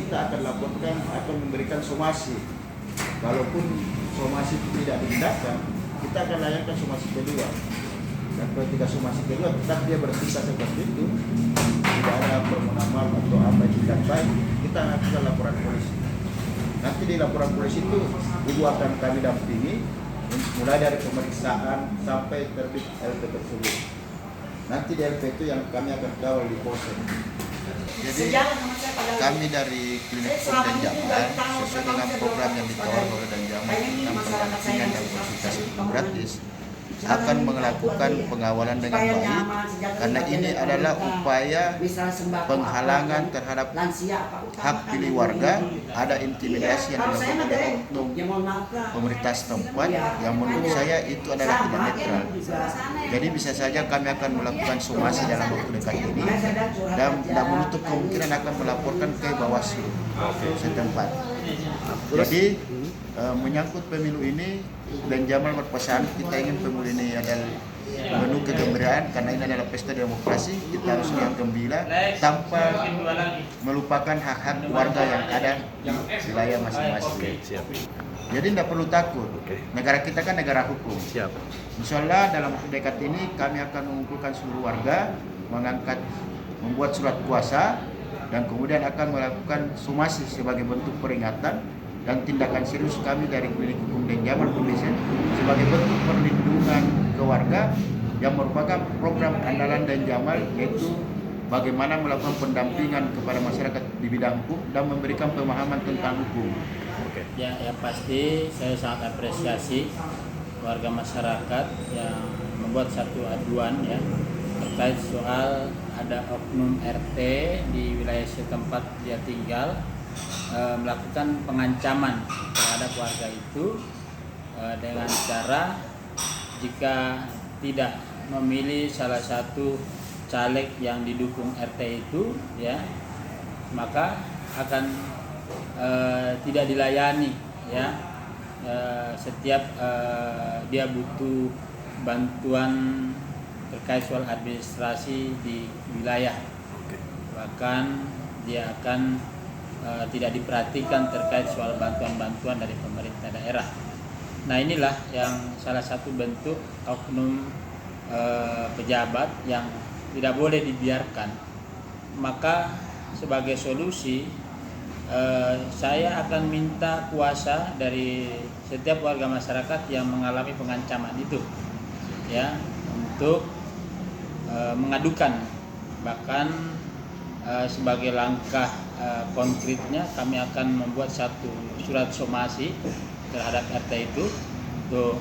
kita akan laporkan atau memberikan somasi. Kalaupun somasi itu tidak diindahkan, kita akan layangkan somasi kedua. Dan kalau tidak somasi kedua, tetap dia bersisa seperti itu, tidak ada permohonan maaf atau apa yang tidak baik, kita akan laporan polisi. Nanti di laporan polisi itu ibu akan kami dampingi mulai dari pemeriksaan sampai terbit LP tersebut. Nanti di LP itu yang kami akan kawal di Polsek. Jadi kami dari Klinik Hukum dan Jamal sesuai dengan program yang ditawarkan oleh Dan Jamal tentang pendampingan dan konsultasi gratis akan melakukan pengawalan dengan baik karena ini adalah upaya penghalangan terhadap hak pilih warga. Ada intimidasi yang dilakukan oleh oknum pemerintah setempat yang menurut saya itu adalah tidak netral. Jadi bisa saja kami akan melakukan somasi dalam waktu dekat ini dan menutup kemungkinan akan melaporkan ke Bawaslu setempat. Jadi menyangkut pemilu ini, Dan Jamal berpesan kita ingin pemilu ini adalah penuh kegembiraan karena ini adalah pesta demokrasi. Kita harus yang gembira tanpa melupakan hak-hak warga yang ada di wilayah masing-masing. Jadi tidak perlu takut. Negara kita kan negara hukum. Insya Allah dalam waktu dekat ini kami akan mengumpulkan seluruh warga, membuat surat kuasa dan kemudian akan melakukan somasi sebagai bentuk peringatan dan tindakan serius kami dari Klinik Hukum Dan Jamal Foundation sebagai bentuk perlindungan ke warga yang merupakan program andalan Dan Jamal, yaitu bagaimana melakukan pendampingan kepada masyarakat di bidang hukum dan memberikan pemahaman tentang hukum. Ya, yang pasti saya sangat apresiasi warga masyarakat yang membuat satu aduan ya terkait soal ada oknum RT di wilayah setempat dia tinggal melakukan pengancaman terhadap warga itu dengan cara jika tidak memilih salah satu caleg yang didukung RT itu ya maka akan tidak dilayani ya setiap dia butuh bantuan terkait soal administrasi di wilayah, bahkan dia akan tidak diperhatikan terkait soal bantuan-bantuan dari pemerintah daerah. Nah inilah yang salah satu bentuk oknum pejabat yang tidak boleh dibiarkan. Maka sebagai solusi saya akan minta kuasa dari setiap warga masyarakat yang mengalami pengancaman itu ya untuk mengadukan, bahkan sebagai langkah konkretnya kami akan membuat satu surat somasi terhadap RT itu untuk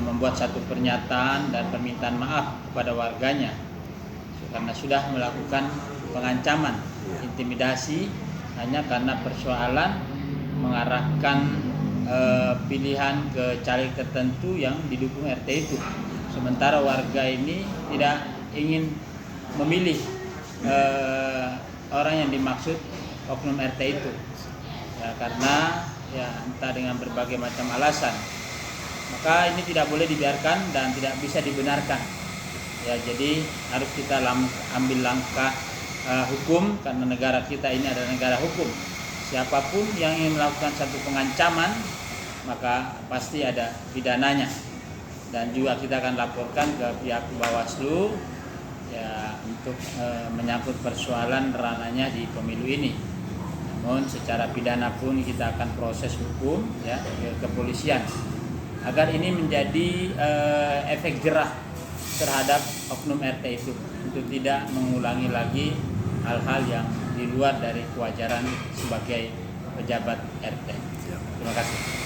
membuat satu pernyataan dan permintaan maaf kepada warganya karena sudah melakukan pengancaman, intimidasi hanya karena persoalan mengarahkan pilihan ke caleg tertentu yang didukung RT itu. Sementara warga ini tidak ingin memilih orang yang dimaksud oknum RT itu ya, karena ya entah dengan berbagai macam alasan. Maka ini tidak boleh dibiarkan dan tidak bisa dibenarkan ya, jadi harus kita ambil langkah hukum karena negara kita ini adalah negara hukum. Siapapun yang ingin melakukan satu pengancaman maka pasti ada pidananya, dan juga kita akan laporkan ke pihak Bawaslu ya untuk menyangkut persoalan ranahnya di pemilu ini. Namun secara pidana pun kita akan proses hukum ya ke kepolisian agar ini menjadi efek jerah terhadap oknum RT itu untuk tidak mengulangi lagi hal-hal yang di luar dari kewajaran sebagai pejabat RT. Terima kasih.